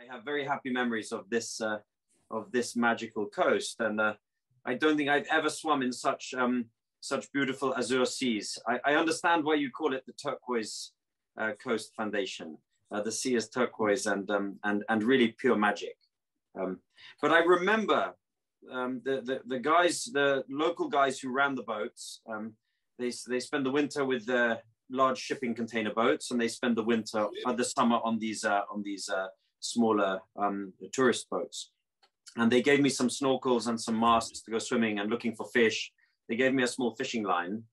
I have very happy memories of this magical coast, and I don't think I've ever swum in such beautiful azure seas. I understand why you call it the Turquoise Coast Foundation. The sea is turquoise and really pure magic. But I remember the guys, the local guys who ran the boats. They spend the winter with the large shipping container boats, and they spend the winter the summer on these smaller tourist boats. And they gave me some snorkels and some masks to go swimming and looking for fish. They gave me a small fishing line,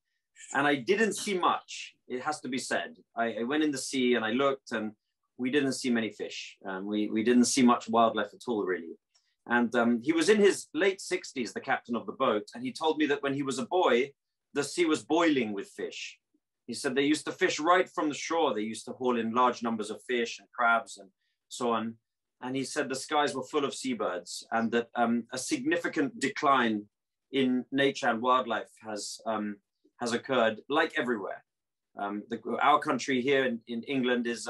and I didn't see much, it has to be said. I went in the sea and I looked, and we didn't see many fish. We didn't see much wildlife at all, really. And he was in his late 60s, the captain of the boat, and he told me that when he was a boy, the sea was boiling with fish. He said they used to fish right from the shore. They used to haul in large numbers of fish and crabs and so on. And he said the skies were full of seabirds, and that a significant decline in nature and wildlife has occurred, like everywhere. Our country here in England is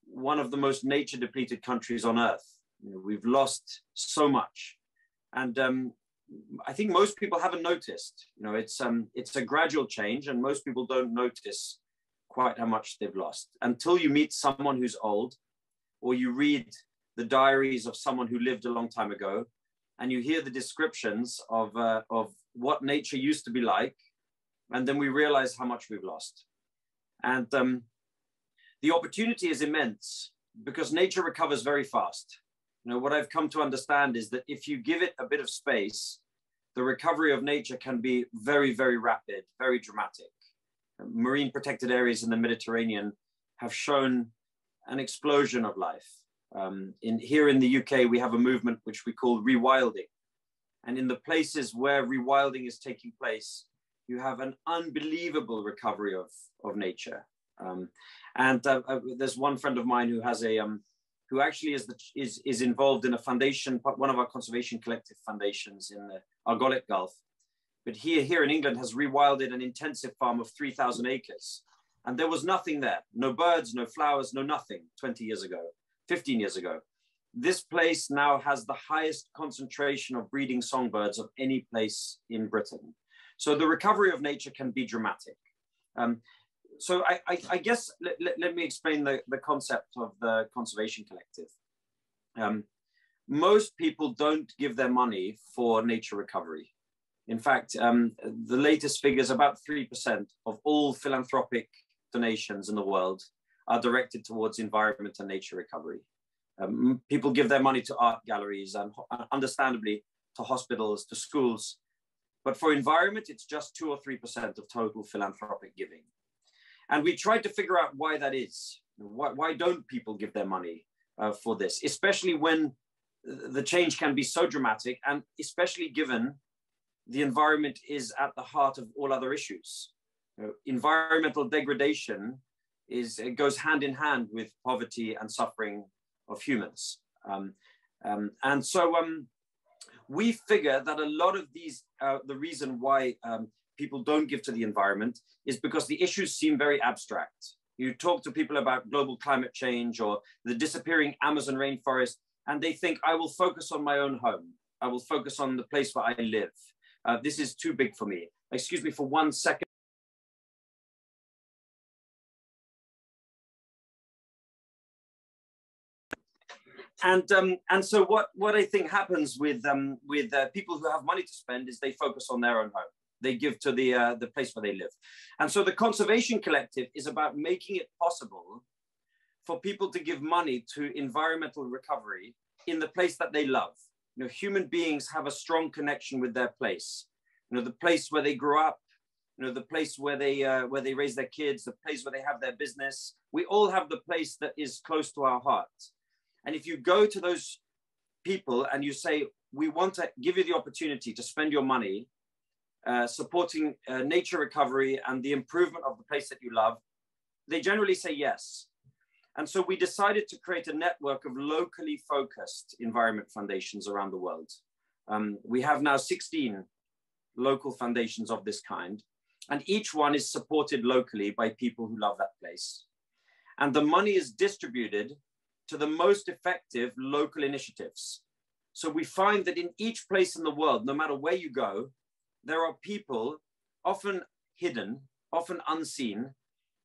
one of the most nature depleted countries on earth. You know, we've lost so much, and I think most people haven't noticed. You know, it's a gradual change, and most people don't notice quite how much they've lost until you meet someone who's old, or you read the diaries of someone who lived a long time ago, and you hear the descriptions of what nature used to be like, and then we realize how much we've lost. And the opportunity is immense because nature recovers very fast. You know, what I've come to understand is that if you give it a bit of space, the recovery of nature can be very, very rapid, very dramatic. Marine protected areas in the Mediterranean have shown an explosion of life. Here in the UK, we have a movement which we call rewilding. And in the places where rewilding is taking place, you have an unbelievable recovery of nature. There's one friend of mine who has who actually is involved in a foundation, one of our conservation collective foundations in the Argolic Gulf. But here in England has rewilded an intensive farm of 3,000 acres. And there was nothing there, no birds, no flowers, no nothing 20 years ago, 15 years ago. This place now has the highest concentration of breeding songbirds of any place in Britain. So the recovery of nature can be dramatic. So I guess let me explain the concept of the conservation collective. Most people don't give their money for nature recovery. In fact, the latest figures, about 3% of all philanthropic donations in the world are directed towards environment and nature recovery. People give their money to art galleries and understandably to hospitals, to schools. But for environment, it's just 2 or 3% of total philanthropic giving. And we tried to figure out why that is. Why don't people give their money for this, especially when the change can be so dramatic, and especially given the environment is at the heart of all other issues. You know, environmental degradation goes hand in hand with poverty and suffering of humans. We figure that a lot of these, the reason why people don't give to the environment is because the issues seem very abstract. You talk to people about global climate change or the disappearing Amazon rainforest, and they think, I will focus on my own home. I will focus on the place where I live. This is too big for me. Excuse me for 1 second. And so what I think happens with people who have money to spend is they focus on their own home. They give to the place where they live. And so the Conservation Collective is about making it possible for people to give money to environmental recovery in the place that they love. You know, human beings have a strong connection with their place. You know, the place where they grew up, you know, the place where they raise their kids, the place where they have their business. We all have the place that is close to our heart. And if you go to those people and you say, we want to give you the opportunity to spend your money supporting nature recovery and the improvement of the place that you love, they generally say yes. And so we decided to create a network of locally focused environment foundations around the world. We have now 16 local foundations of this kind, and each one is supported locally by people who love that place. And the money is distributed to the most effective local initiatives. So we find that in each place in the world, no matter where you go, there are people, often hidden, often unseen,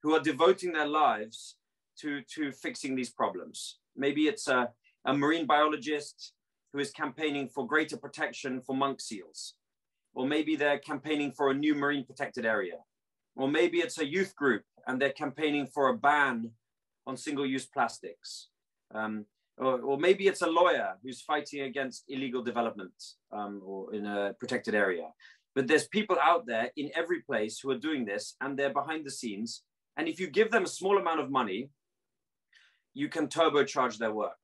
who are devoting their lives to fixing these problems. Maybe it's a marine biologist who is campaigning for greater protection for monk seals. Or maybe they're campaigning for a new marine protected area. Or maybe it's a youth group and they're campaigning for a ban on single-use plastics. Or maybe it's a lawyer who's fighting against illegal development or in a protected area. But there's people out there in every place who are doing this, and they're behind the scenes. And if you give them a small amount of money, you can turbocharge their work.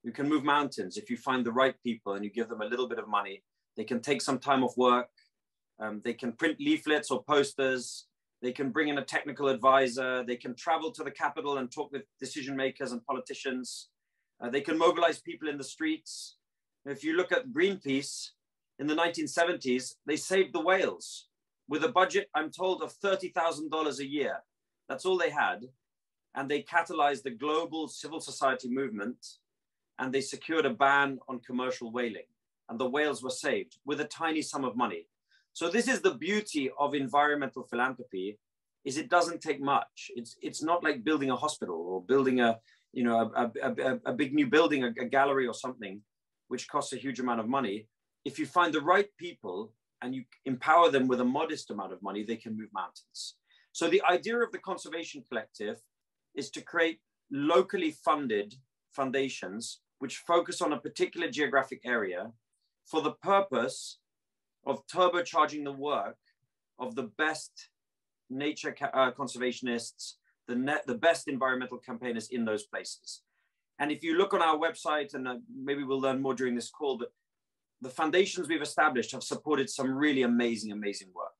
You can move mountains if you find the right people and you give them a little bit of money. They can take some time off work. They can print leaflets or posters. They can bring in a technical advisor. They can travel to the capital and talk with decision makers and politicians. They can mobilize people in the streets. If you look at Greenpeace, in the 1970s, they saved the whales with a budget, I'm told, of $30,000 a year. That's all they had. And they catalyzed the global civil society movement, and they secured a ban on commercial whaling. And the whales were saved with a tiny sum of money. So this is the beauty of environmental philanthropy, is it doesn't take much. It's not like building a hospital or building a big new building, a gallery or something, which costs a huge amount of money. If you find the right people and you empower them with a modest amount of money, they can move mountains. So the idea of the Conservation Collective is to create locally funded foundations which focus on a particular geographic area for the purpose of turbocharging the work of the best nature conservationists, the best environmental campaigners in those places. And if you look on our website, and maybe we'll learn more during this call, but the foundations we've established have supported some really amazing, amazing work.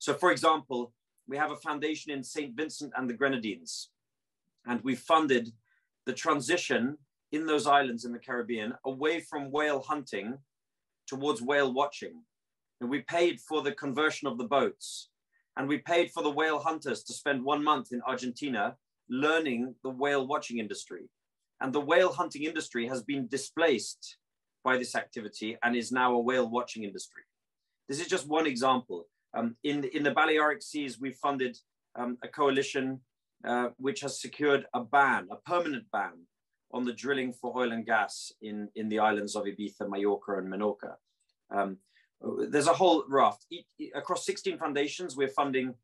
So for example, we have a foundation in St. Vincent and the Grenadines, and we funded the transition in those islands in the Caribbean away from whale hunting towards whale watching. And we paid for the conversion of the boats, and we paid for the whale hunters to spend 1 month in Argentina learning the whale watching industry. And the whale hunting industry has been displaced by this activity and is now a whale watching industry. This is just one example. In the Balearic Seas, we funded a coalition which has secured a ban, a permanent ban on the drilling for oil and gas in the islands of Ibiza, Mallorca, and Menorca. There's a whole raft. Across 16 foundations, we're funding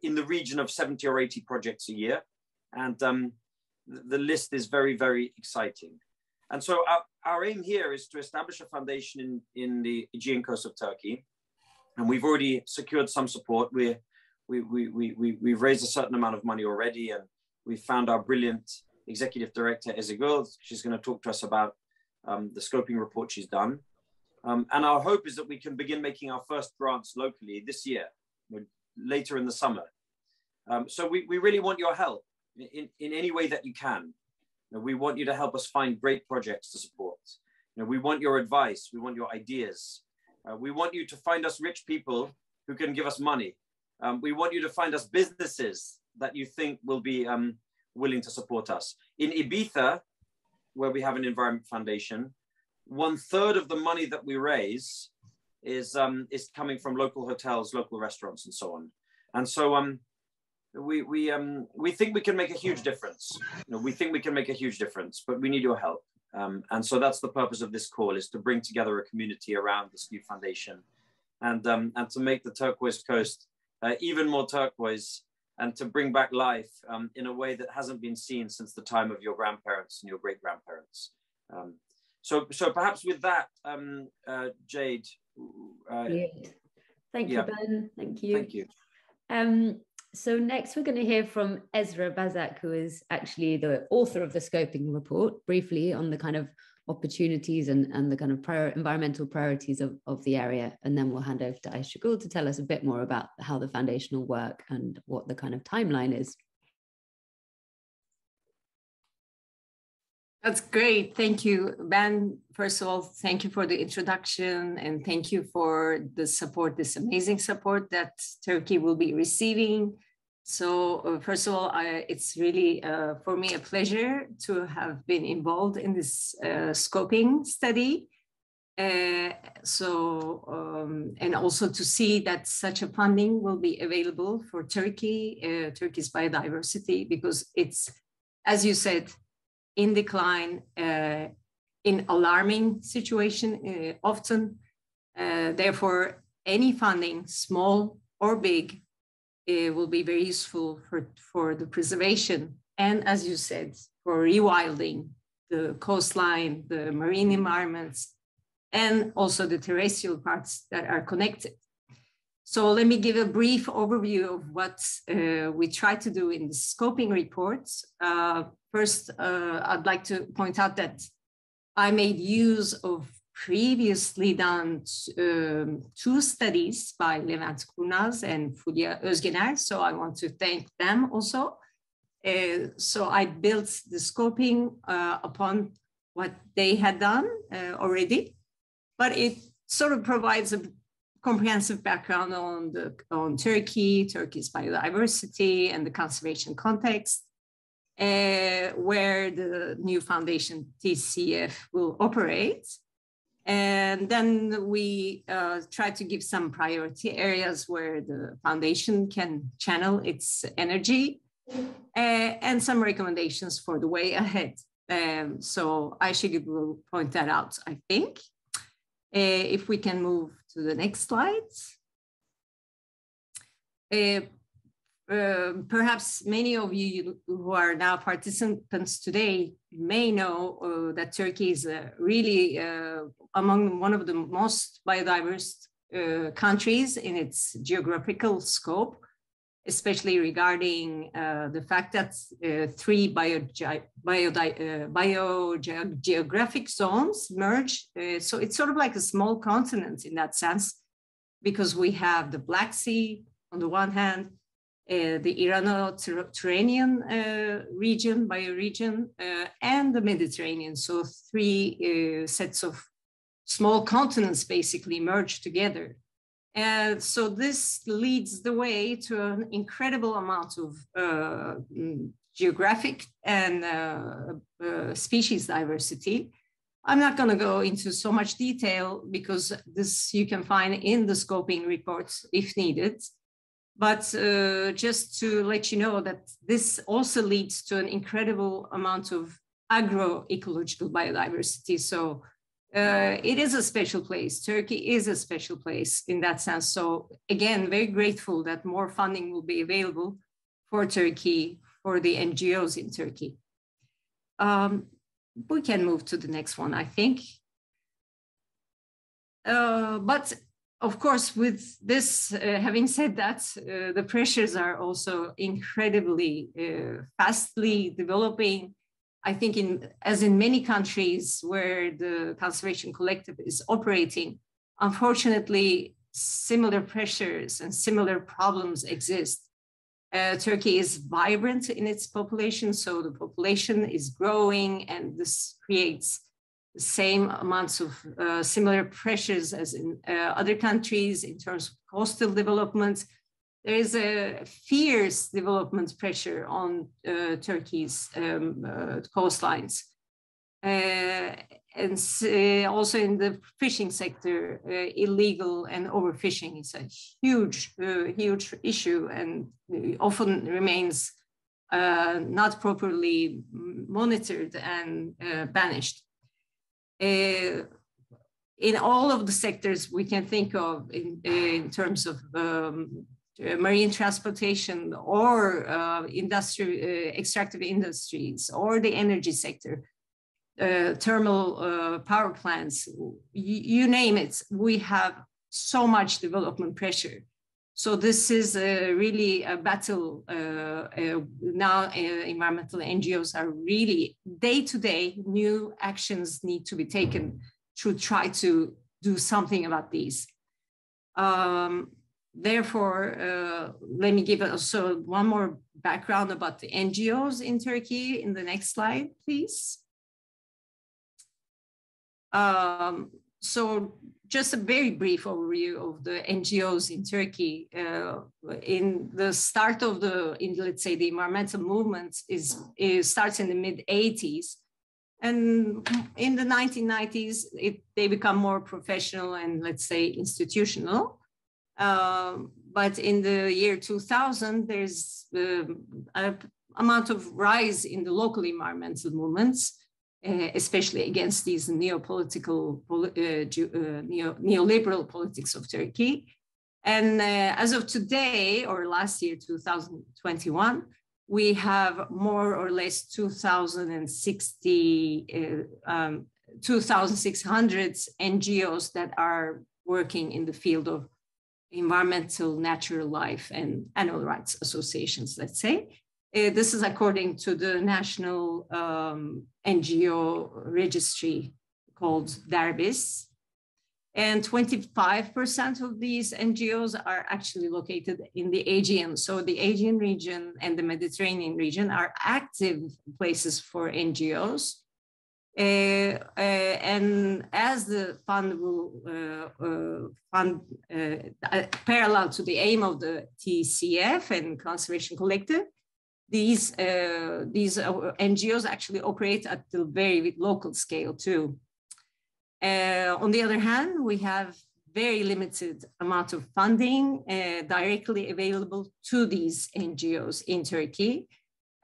in the region of 70 or 80 projects a year. And the list is very, very exciting. And so our aim here is to establish a foundation in the Aegean coast of Turkey. And we've already secured some support. We've raised a certain amount of money already, and we found our brilliant executive director, Erez. She's going to talk to us about the scoping report she's done. And our hope is that we can begin making our first grants locally this year, later in the summer. So we really want your help in any way that you can. We want you to help us find great projects to support. We want your advice. We want your ideas. We want you to find us rich people who can give us money. We want you to find us businesses that you think will be willing to support us. In Ibiza, where we have an environment foundation, 1/3 of the money that we raise is coming from local hotels, local restaurants, and so on. And so we think we can make a huge difference. We think we can make a huge difference, but we need your help. And so that's the purpose of this call, is to bring together a community around this new foundation, and to make the Turquoise Coast even more turquoise, and to bring back life in a way that hasn't been seen since the time of your grandparents and your great-grandparents. So perhaps with that, Jade. Thank you, Ben. Thank you. Thank you. So next we're going to hear from Erez Bazak, who is actually the author of the scoping report, briefly on the kind of opportunities and the kind of environmental priorities of the area. And then we'll hand over to Ayşegül to tell us a bit more about how the foundation will work and what the kind of timeline is. That's great. Thank you, Ben. First of all, thank you for the introduction, and thank you for the support, this amazing support that Turkey will be receiving So first of all, it's really for me a pleasure to have been involved in this scoping study. And also to see that such a funding will be available for Turkey, Turkey's biodiversity, because it's, as you said, in decline, in alarming situation often. Therefore, any funding, small or big, will be very useful for the preservation. And as you said, for rewilding the coastline, the marine environments, and also the terrestrial parts that are connected. So let me give a brief overview of what we try to do in the scoping reports. First, I'd like to point out that I made use of previously done 2 studies by Levent Kurnaz and Fulya Özgener, so I want to thank them also. So I built the scoping upon what they had done already, but it sort of provides a comprehensive background on Turkey, Turkey's biodiversity and the conservation context, where the new foundation TCF will operate. And then we try to give some priority areas where the foundation can channel its energy, and some recommendations for the way ahead. So Ayşegül will point that out, I think. If we can move to the next slide. Perhaps many of you who are now participants today may know that Turkey is really among one of the most biodiverse countries in its geographical scope, especially regarding the fact that 3 biogeographic zones merge. So it's sort of like a small continent in that sense, because we have the Black Sea on the one hand, the Irano-Turanian region, bioregion, and the Mediterranean. So 3 sets of small continents basically merged together. And so this leads the way to an incredible amount of geographic and species diversity. I'm not going to go into so much detail because this you can find in the scoping reports if needed. But just to let you know that this also leads to an incredible amount of agroecological biodiversity. So it is a special place. Turkey is a special place in that sense. So again, very grateful that more funding will be available for Turkey, for the NGOs in Turkey. We can move to the next one, I think. But of course, with this, having said that, the pressures are also incredibly fastly developing. I think as in many countries where the conservation collective is operating, unfortunately, similar pressures and similar problems exist. Turkey is vibrant in its population, so the population is growing, and this creates the same amounts of similar pressures as in other countries in terms of coastal development. There is a fierce development pressure on Turkey's coastlines. And also in the fishing sector, illegal and overfishing is a huge, huge issue, and often remains not properly monitored and banished. In all of the sectors we can think of in terms of marine transportation or extractive industries or the energy sector, thermal power plants, you name it, we have so much development pressure. So this is really a battle. Now environmental NGOs are really day-to-day, new actions need to be taken to try to do something about these. Therefore, let me give also one more background about the NGOs in Turkey in the next slide, please. So just a very brief overview of the NGOs in Turkey. In the start of let's say, the environmental movement starts in the mid-80s. And in the 1990s, they become more professional and, let's say, institutional. But in the year 2000, there's an amount of rise in the local environmental movements, especially against these neopolitical, neoliberal politics of Turkey. And as of today, or last year, 2021, we have more or less 2,600 NGOs that are working in the field of environmental, natural life, and animal rights associations, let's say. This is according to the national NGO registry called DERBIS. And 25% of these NGOs are actually located in the Aegean. So the Aegean region and the Mediterranean region are active places for NGOs. And as the fund will parallel to the aim of the TCF and Conservation Collective, these NGOs actually operate at the very local scale too. On the other hand, we have very limited amount of funding directly available to these NGOs in Turkey.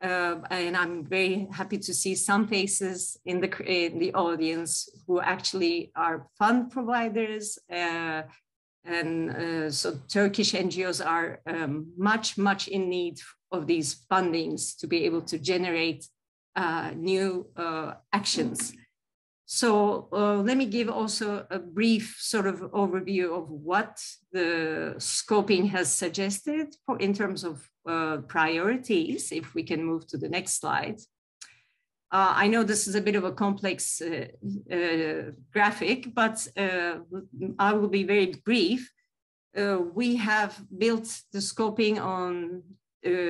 And I'm very happy to see some faces in the audience who actually are fund providers. So Turkish NGOs are much in need of these fundings to be able to generate new actions. So let me give also a brief sort of overview of what the scoping has suggested in terms of priorities, if we can move to the next slide. I know this is a bit of a complex graphic, but I will be very brief. We have built the scoping on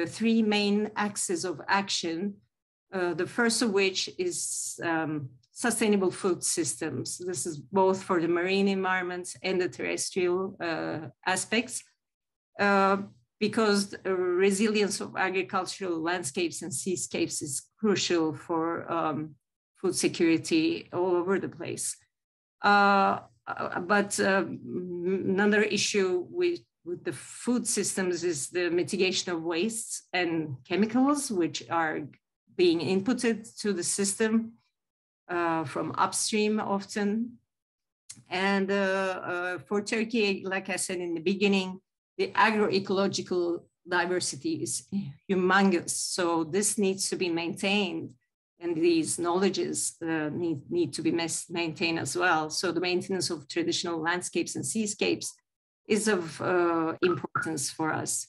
three main axes of action, the first of which is sustainable food systems. This is both for the marine environment and the terrestrial aspects, because the resilience of agricultural landscapes and seascapes is crucial for food security all over the place. But another issue with the food systems is the mitigation of wastes and chemicals, which are being inputted to the system from upstream often. And for Turkey, like I said in the beginning, the agroecological diversity is humongous. So this needs to be maintained, and these knowledges need to be maintained as well. So the maintenance of traditional landscapes and seascapes is of importance for us.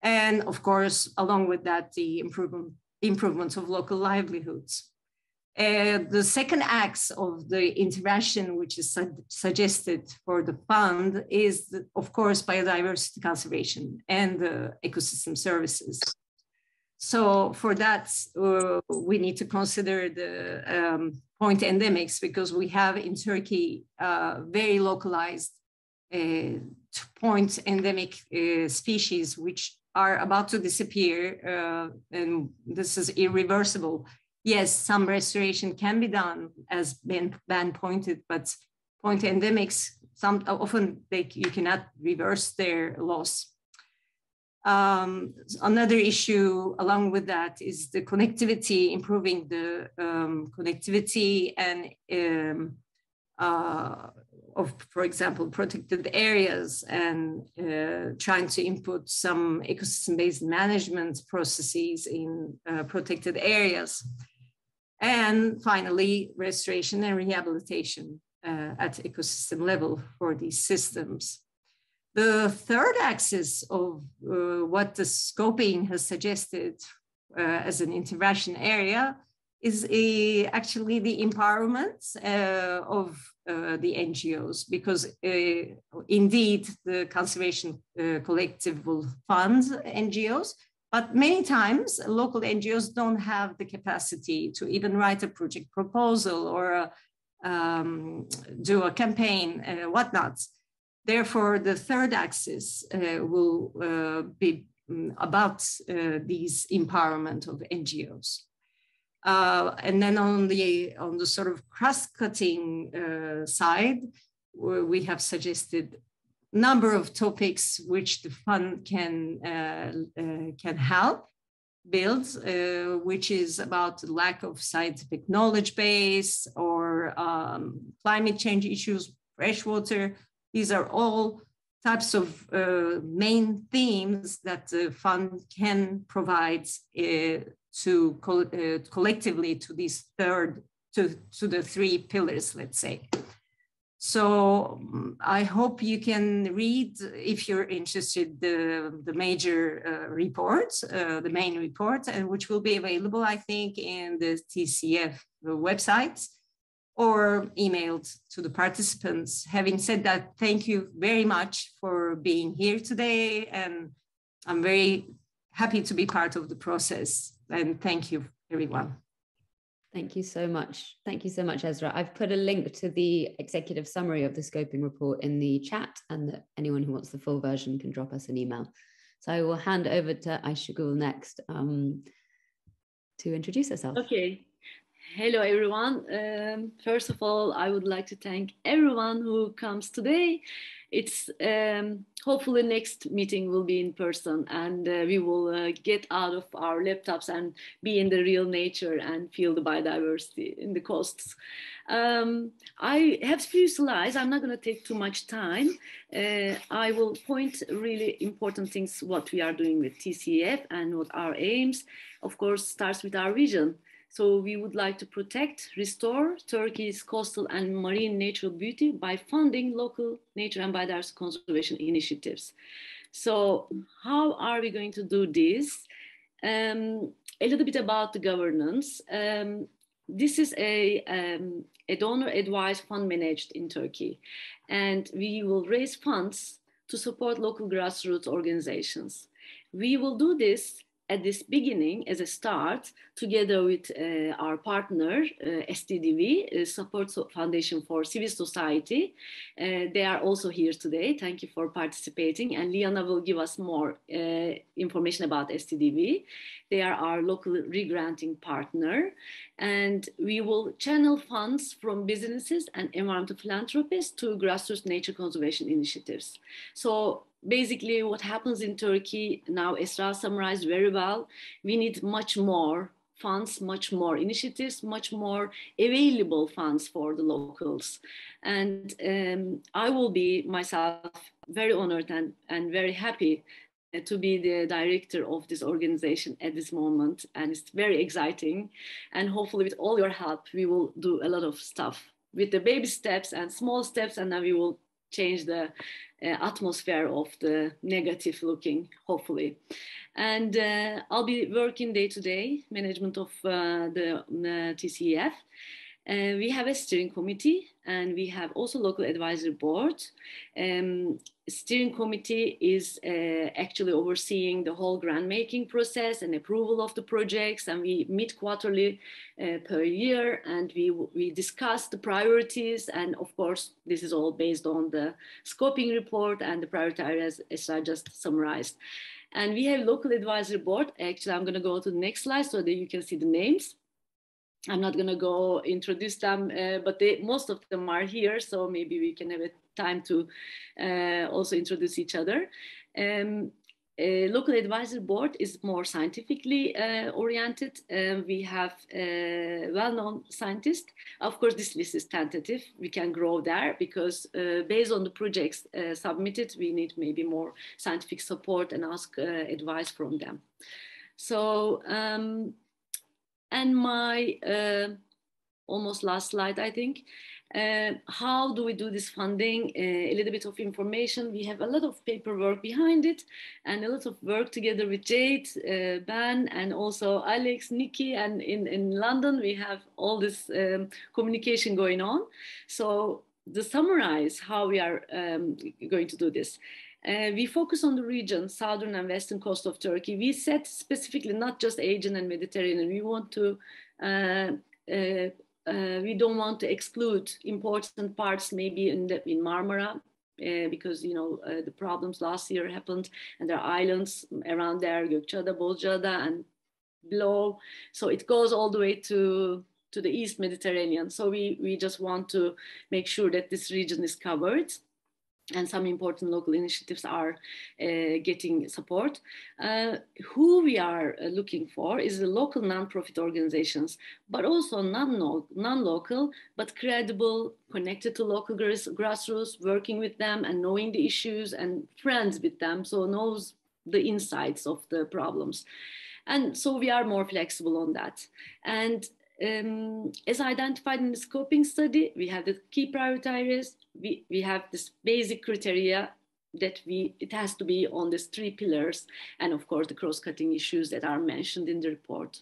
And of course, along with that, the improvement of local livelihoods. The second axe of the intervention, which is suggested for the fund, is, of course, biodiversity conservation and ecosystem services. So for that, we need to consider the point endemics, because we have in Turkey very localized point endemic species which are about to disappear, and this is irreversible. Yes, some restoration can be done, as Ben pointed, but point endemics, often you cannot reverse their loss. Another issue along with that is the connectivity, improving the connectivity and of, for example, protected areas, and trying to input some ecosystem-based management processes in protected areas. And finally, restoration and rehabilitation at ecosystem level for these systems. The third axis of what the scoping has suggested as an intervention area is actually the empowerment of the NGOs, because indeed the Conservation Collective will fund NGOs, but many times local NGOs don't have the capacity to even write a project proposal or do a campaign, whatnot. Therefore, the third axis will be about these empowerment of NGOs. And then on the sort of cross-cutting side, we have suggested a number of topics which the fund can help build, which is about lack of scientific knowledge base or climate change issues, freshwater. These are all types of main themes that the fund can provide to collectively to these to the three pillars, let's say. So I hope you can read, if you're interested, the major report, the main report, and which will be available, I think, in the TCF website or emailed to the participants. Having said that, thank you very much for being here today, and I'm very happy to be part of the process. And thank you, everyone. Thank you so much. Thank you so much, Ezra. I've put a link to the executive summary of the scoping report in the chat, and that anyone who wants the full version can drop us an email. So I will hand over to Ayşegül next to introduce herself. Okay. Hello, everyone. First of all, I would like to thank everyone who comes today. It's hopefully next meeting will be in person, and we will get out of our laptops and be in the real nature and feel the biodiversity in the coasts. I have few slides. I'm not going to take too much time. I will point really important things what we are doing with TCF and what our aims. Of course, starts with our vision. So we would like to protect, restore Turkey's coastal and marine natural beauty by funding local nature and biodiversity conservation initiatives. So how are we going to do this? A little bit about the governance. This is a donor advised fund managed in Turkey, and we will raise funds to support local grassroots organizations. We will do this at this beginning as a start together with our partner STDV, Support Foundation for Civil Society. They are also here today. Thank you for participating, and Liana will give us more information about STDV. They are our local re-granting partner, and we will channel funds from businesses and environmental philanthropists to grassroots nature conservation initiatives. So basically what happens in Turkey now, Esra summarized very well. We need much more funds, much more initiatives, much more available funds for the locals. And I will be myself very honored and very happy to be the director of this organization at this moment. And it's very exciting. And hopefully with all your help, we will do a lot of stuff with the baby steps and small steps, and then we will change the atmosphere of the negative looking, hopefully. And I'll be working day to day, management of the TCF. We have a steering committee, and we have also local advisory board. Steering committee is actually overseeing the whole grant making process and approval of the projects, and we meet quarterly per year, and we discuss the priorities, and of course this is all based on the scoping report and the priority areas as I just summarized. And we have local advisory board. Actually, I'm going to go to the next slide so that you can see the names. I'm not going to go introduce them, but most of them are here, so maybe we can have a time to also introduce each other. Local advisory board is more scientifically oriented. We have well-known scientists. Of course, this list is tentative. We can grow there because based on the projects submitted, we need maybe more scientific support and ask advice from them. So, and my almost last slide, I think. How do we do this funding? A little bit of information. We have a lot of paperwork behind it and a lot of work together with Jade, Ben, and also Alex, Nikki, and in London, we have all this communication going on. So to summarize how we are going to do this. We focus on the region, southern and western coast of Turkey. We set specifically not just Aegean and Mediterranean. We want to we don't want to exclude important parts maybe in Marmara, because the problems last year happened, and there are islands around there, Gökçeada, Bozcaada, and below. So it goes all the way to the East Mediterranean. So we just want to make sure that this region is covered. And some important local initiatives are getting support. Who we are looking for is the local non-profit organizations, but also non-local, but credible, connected to local grassroots, working with them and knowing the issues and friends with them, so knows the insights of the problems. And so we are more flexible on that. And as identified in the scoping study, we have the key priority areas. We have this basic criteria that it has to be on these 3 pillars, and of course the cross-cutting issues that are mentioned in the report.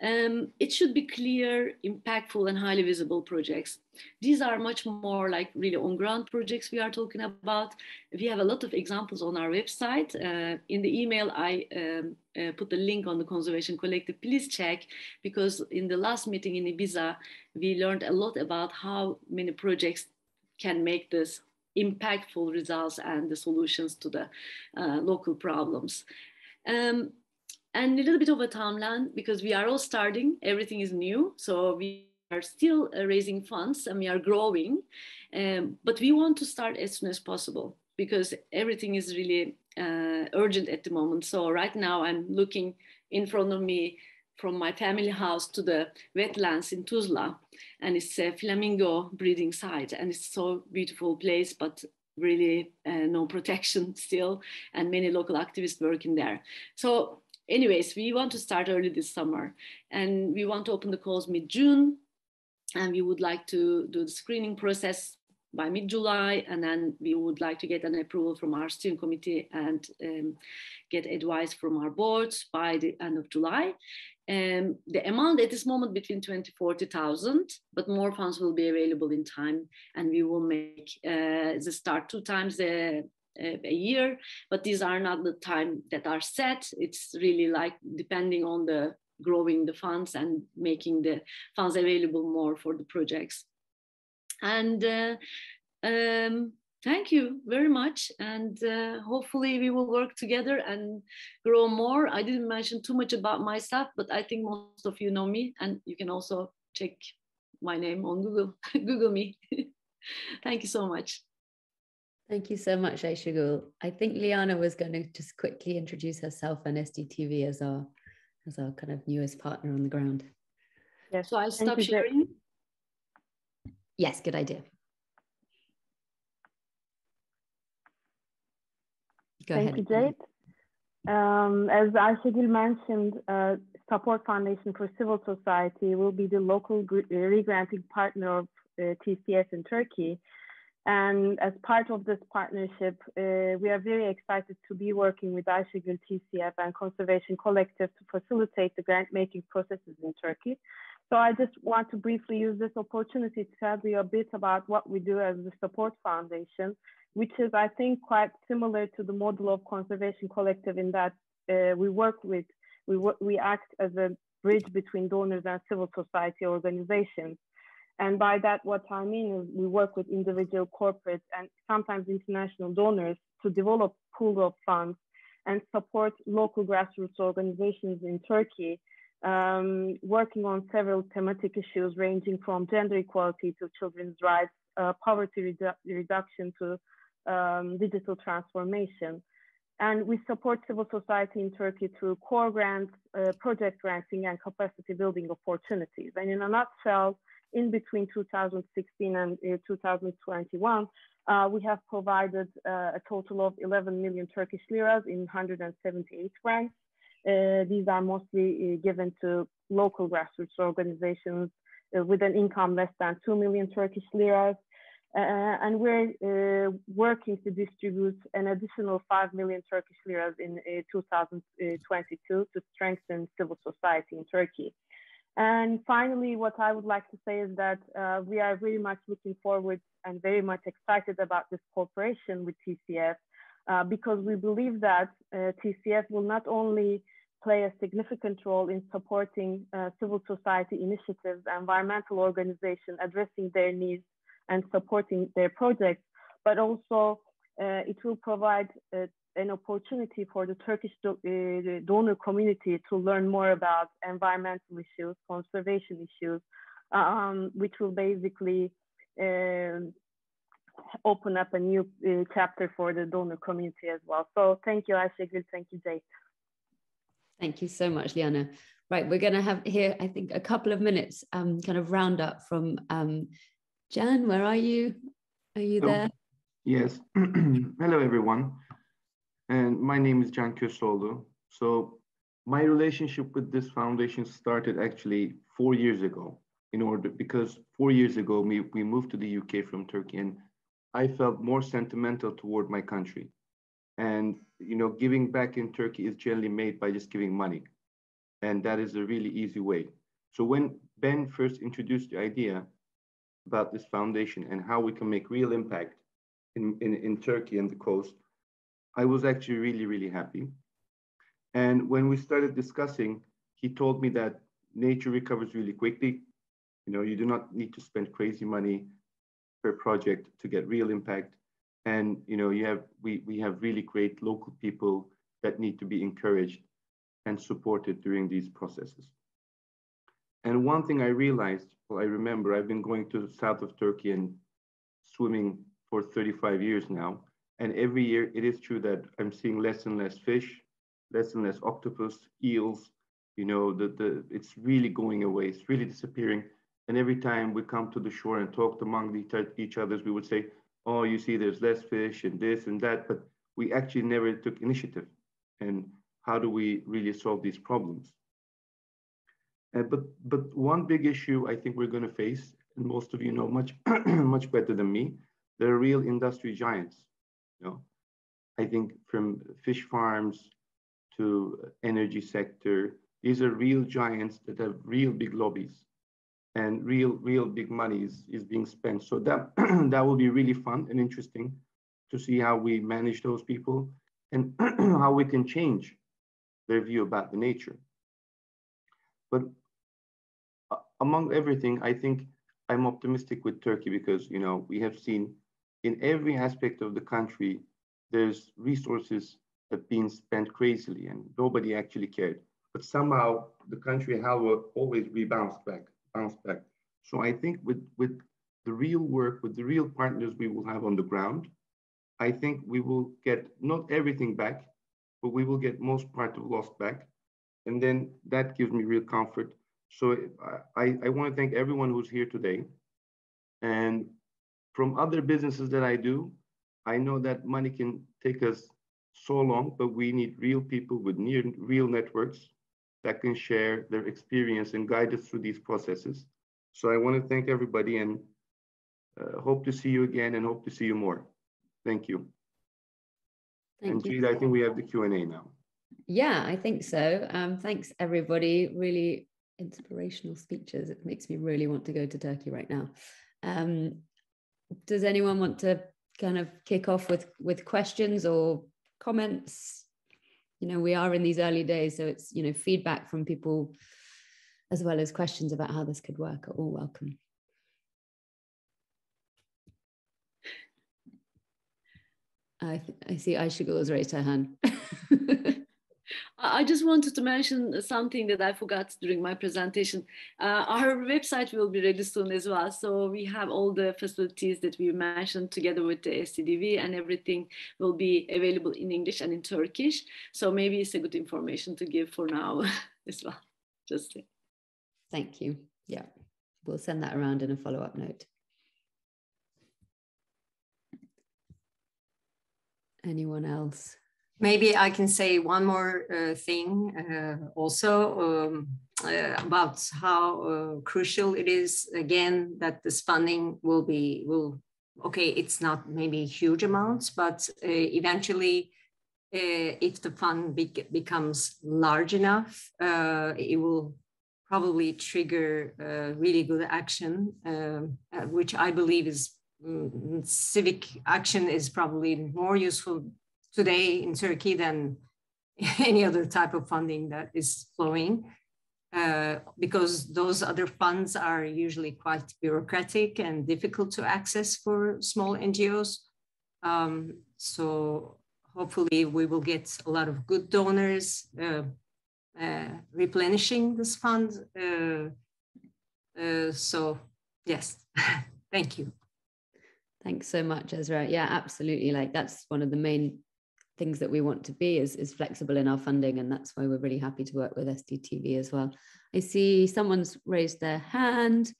It should be clear, impactful, and highly visible projects. These are much more like really on-ground projects we are talking about. We have a lot of examples on our website. In the email, I put the link on the Conservation Collective. Please check, because in the last meeting in Ibiza, we learned a lot about how many projects can make this impactful results and the solutions to the local problems. And a little bit of a timeline, because we are all starting, everything is new. So we are still raising funds and we are growing, but we want to start as soon as possible because everything is really urgent at the moment. So right now I'm looking in front of me from my family house to the wetlands in Tuzla, and it's a flamingo breeding site, and it's so beautiful place, but really no protection still, and many local activists working there. So anyways, we want to start early this summer, and we want to open the calls mid-June, and we would like to do the screening process by mid-July, and then we would like to get an approval from our steering committee and get advice from our boards by the end of July. The amount at this moment between 20,000 to 40,000, but more funds will be available in time, and we will make the start 2 times a year, but these are not the time that are set. It's really like depending on the growing the funds and making the funds available more for the projects. And thank you very much, and hopefully we will work together and grow more. I didn't mention too much about myself, but I think most of you know me, and you can also check my name on Google. Google me. Thank you so much. Thank you so much, Ayşegül. I think Liana was going to just quickly introduce herself and SDTV as our kind of newest partner on the ground. Yes. So I'll stop sharing. Yes, good idea. Go ahead. Thank you, Jade. As Ayşegül mentioned, Support Foundation for Civil Society will be the local re-granting partner of TCF in Turkey. And as part of this partnership, we are very excited to be working with Ayşegül, TCF, and Conservation Collective to facilitate the grant-making processes in Turkey. So I just want to briefly use this opportunity to tell you a bit about what we do as the Support Foundation, which is, I think, quite similar to the model of Conservation Collective in that we act as a bridge between donors and civil society organizations. And by that, what I mean is we work with individual, corporate, and sometimes international donors to develop pools of funds and support local grassroots organizations in Turkey, working on several thematic issues ranging from gender equality to children's rights, poverty reduction to digital transformation. And we support civil society in Turkey through core grants, project granting, and capacity building opportunities. And in a nutshell, in between 2016 and 2021, we have provided a total of 11 million Turkish liras in 178 grants. These are mostly given to local grassroots organizations with an income less than 2 million Turkish liras. And we're working to distribute an additional 5 million Turkish liras in 2022 to strengthen civil society in Turkey. And finally, what I would like to say is that we are very much looking forward and very much excited about this cooperation with TCF because we believe that TCF will not only play a significant role in supporting civil society initiatives, environmental organizations, addressing their needs and supporting their projects, but also it will provide an opportunity for the Turkish donor community to learn more about environmental issues, conservation issues, which will basically open up a new chapter for the donor community as well. So thank you, Ayşegül. Thank you, Jay. Thank you so much, Liana. Right, we're going to have here, I think, a couple of minutes kind of round up from Jian. Where are you? Are you there? Yes. Hello, everyone. And my name is Jian. So my relationship with this foundation started actually 4 years ago, because 4 years ago, we moved to the UK from Turkey, and I felt more sentimental toward my country. And, giving back in Turkey is generally made by just giving money. And that is a really easy way. So when Ben first introduced the idea about this foundation and how we can make real impact in Turkey and the coast, I was actually really, really happy. And when we started discussing, he told me that nature recovers really quickly. You do not need to spend crazy money per project to get real impact. And we have really great local people that need to be encouraged and supported during these processes. And one thing I realized, I remember I've been going to the south of Turkey and swimming for 35 years now. And every year it is true that I'm seeing less and less fish, less and less octopus, eels. It's really going away. It's really disappearing. And every time we come to the shore and talk among each other, we would say, oh, you see, there's less fish and this and that, but we actually never took initiative. And how do we really solve these problems? But one big issue I think we're going to face, and most of you know much much better than me, they're real industry giants. I think from fish farms to energy sector, these are real giants that have real big lobbies. And real big money is being spent. So that that will be really fun and interesting to see how we manage those people and how we can change their view about the nature. But among everything, I think I'm optimistic with Turkey because we have seen in every aspect of the country there's resources that are being spent crazily and nobody actually cared. But somehow the country always rebounds back. So I think with the real work, with the real partners we will have on the ground, I think we will get not everything back, but we will get most part of lost back. And then that gives me real comfort. So I want to thank everyone who's here today. And from other businesses that I do, I know that money can take us so long, but we need real people with real networks that can share their experience and guide us through these processes. So I want to thank everybody and hope to see you again and hope to see you more. Thank you. Thank you. I think we have the Q&A now. Yeah, I think so. Thanks, everybody. Really inspirational speeches. It makes me really want to go to Turkey right now. Does anyone want to kind of kick off with questions or comments? We are in these early days, so it's, feedback from people as well as questions about how this could work are all welcome. I see Ayşegül has raised her hand. I just wanted to mention something that I forgot during my presentation. Our website will be ready soon as well. So we have all the facilities that we mentioned together with the SCDV, and everything will be available in English and in Turkish. So maybe it's a good information to give for now as well. Just thank you. Yeah, we'll send that around in a follow-up note. Anyone else? Maybe I can say one more thing also about how crucial it is, again, that this funding will okay, it's not maybe huge amounts, but eventually if the fund becomes large enough, it will probably trigger really good action, which I believe is civic action is probably more useful today in Turkey than any other type of funding that is flowing, because those other funds are usually quite bureaucratic and difficult to access for small NGOs. So hopefully we will get a lot of good donors replenishing this fund. So yes, thank you. Thanks so much, Ezra. Yeah, absolutely. Like that's one of the main things that we want to be is flexible in our funding, and that's why we're really happy to work with SDTV as well. I see someone's raised their hand.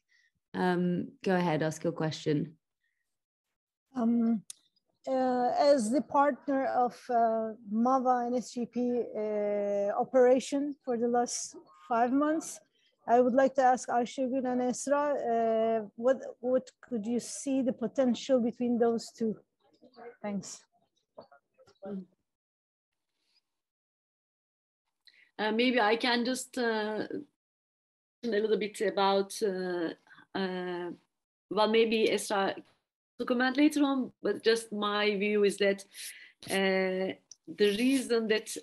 Go ahead, ask your question. As the partner of MAVA and SGP operation for the last 5 months, I would like to ask Ayşegül and Esra, what could you see the potential between those two? Thanks. Maybe I can just a little bit about, well, maybe Esra to comment later on, but just my view is that the reason that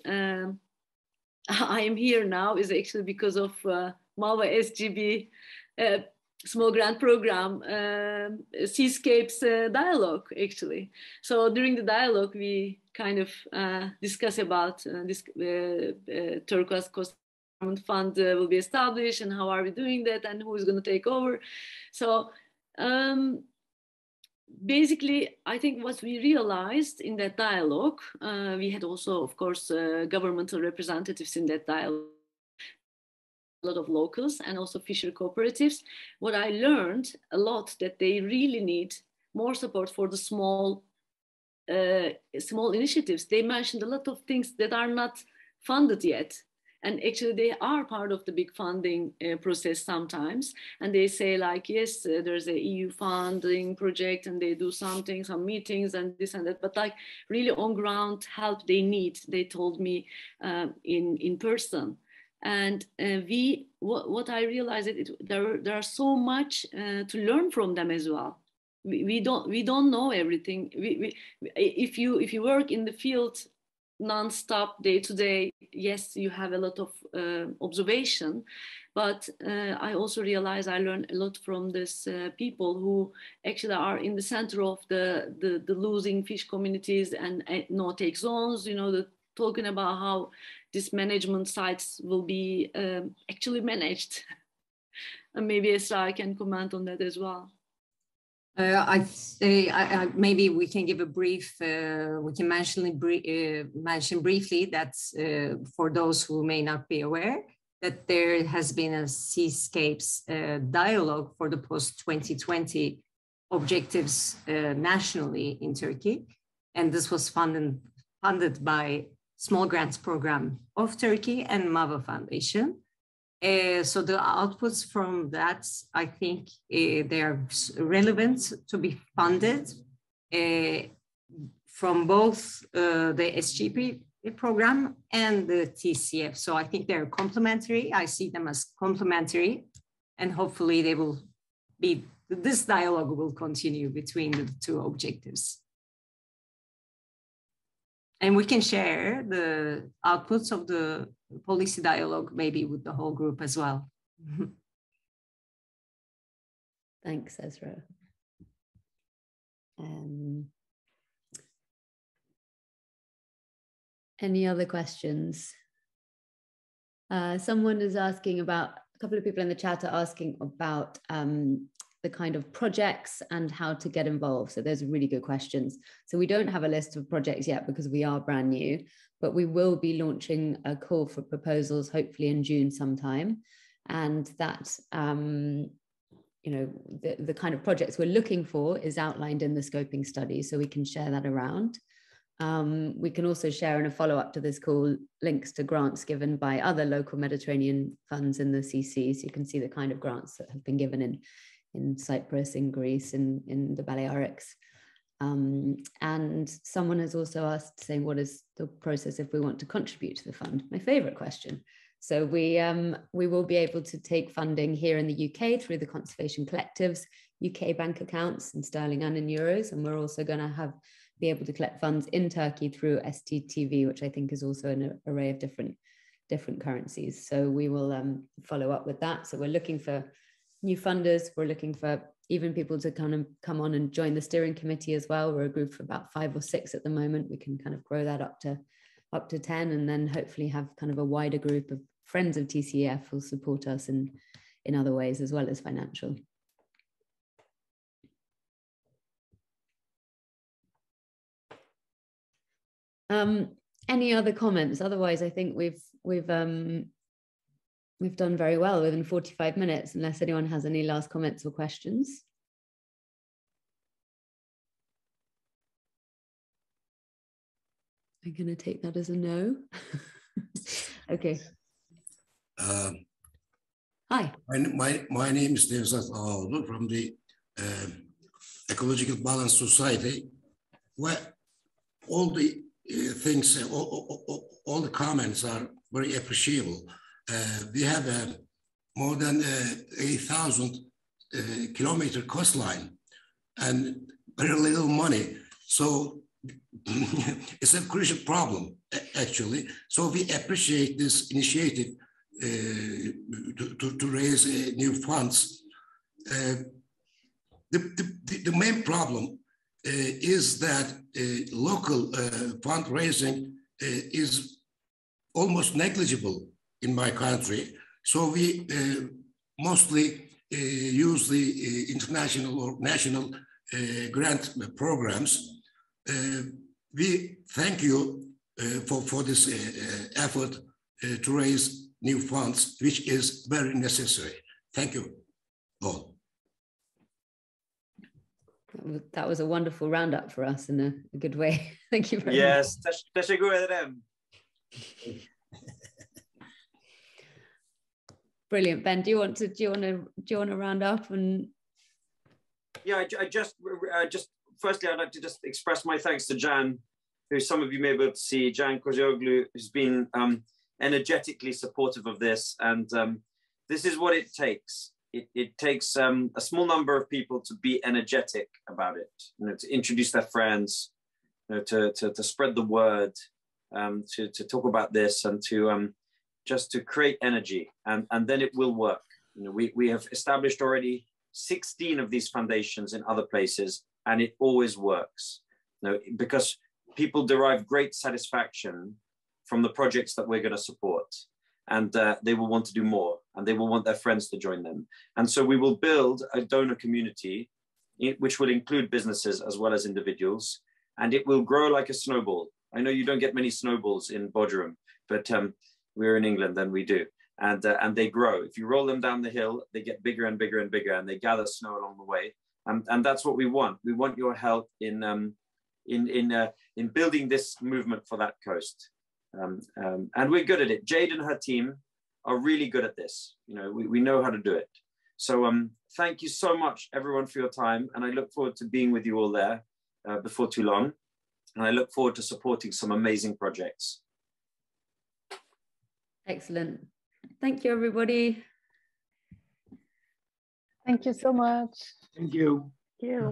I am here now is actually because of MAVA SGP small grant program, seascapes dialogue actually. So during the dialogue, we kind of discuss about this Turquoise Coast Environment Fund will be established and how are we doing that and who is going to take over. So basically, I think what we realized in that dialogue, we had also, of course, governmental representatives in that dialogue, a lot of locals and also fisher cooperatives. What I learned a lot that they really need more support for the small initiatives. They mentioned a lot of things that are not funded yet. And actually they are part of the big funding process sometimes. And they say like, yes, there's a EU funding project and they do something, some meetings and this and that, but like really on ground help they need, they told me in person. And what I realized is there are so much to learn from them as well. We don't know everything. If you work in the field non-stop, day to day, yes, you have a lot of observation, but I also realized I learned a lot from these people who actually are in the center of the losing fish communities and no-take zones. You know, talking about how these management sites will be actually managed. And maybe Esra can comment on that as well. I'd say maybe we can give a brief, we can mention briefly that for those who may not be aware, that there has been a seascapes dialogue for the post-2020 objectives nationally in Turkey. And this was funded by Small Grants Program of Turkey and MAVA Foundation. So the outputs from that, I think they are relevant to be funded from both the SGP program and the TCF. So I think they're complementary. I see them as complementary, and hopefully they will be, this dialogue will continue between the two objectives. And we can share the outputs of the policy dialogue maybe with the whole group as well. Thanks, Ezra. Any other questions? Someone is asking about, a couple of people in the chat are asking about the kind of projects and how to get involved. So those are really good questions. So we don't have a list of projects yet because we are brand new, but we will be launching a call for proposals, hopefully in June sometime. And that, you know, the kind of projects we're looking for is outlined in the scoping study, so we can share that around. We can also share in a follow-up to this call links to grants given by other local Mediterranean funds in the CC, so you can see the kind of grants that have been given in Cyprus, in Greece, in the Balearics. And someone has also asked, saying, what is the process if we want to contribute to the fund? My favorite question. So we will be able to take funding here in the UK through the conservation collectives, UK bank accounts in sterling and in euros. And we're also going to have be able to collect funds in Turkey through STTV, which I think is also an array of different currencies. So we will follow up with that. So we're looking for new funders. We're looking for even people to kind of come on and join the steering committee as well. We're a group of about 5 or 6 at the moment. We can kind of grow that up to 10, and then hopefully have kind of a wider group of friends of TCEF who'll support us in other ways as well as financial. Any other comments? Otherwise, I think we've done very well within 45 minutes, unless anyone has any last comments or questions. I'm going to take that as a no. Okay. Hi. My name is Nevzat Ağoğlu from the Ecological Balance Society, where all the things, all the comments are very appreciable. We have more than 8,000 kilometer coastline and very little money. So it's a crucial problem, actually. So we appreciate this initiative to raise new funds. The main problem is that local fundraising is almost negligible in my country. So we mostly use the international or national grant programs. We thank you for this effort to raise new funds, which is very necessary. Thank you all. That was a wonderful roundup for us in a good way. Thank you very much. Yes, teşekkür ederim. Brilliant. Ben, do you want to round up? And yeah, I just firstly, I'd like to just express my thanks to Jian, who some of you may be able to see. Jian Kozioglu, who's been energetically supportive of this, and this is what it takes. It takes a small number of people to be energetic about it, to introduce their friends, to spread the word, to talk about this, and just to create energy, and then it will work. We have established already 16 of these foundations in other places, and it always works. Because people derive great satisfaction from the projects that we're going to support. And they will want to do more, and they will want their friends to join them. And so we will build a donor community, which will include businesses as well as individuals, and it will grow like a snowball. I know you don't get many snowballs in Bodrum, but we're in England and we do. And they grow. If you roll them down the hill, they get bigger and bigger and bigger, and they gather snow along the way. And that's what we want. We want your help in building this movement for that coast. And we're good at it. Jade and her team are really good at this. We know how to do it. So thank you so much, everyone, for your time. And I look forward to being with you all there before too long. And I look forward to supporting some amazing projects. Excellent. Thank you, everybody. Thank you so much. Thank you. Thank you.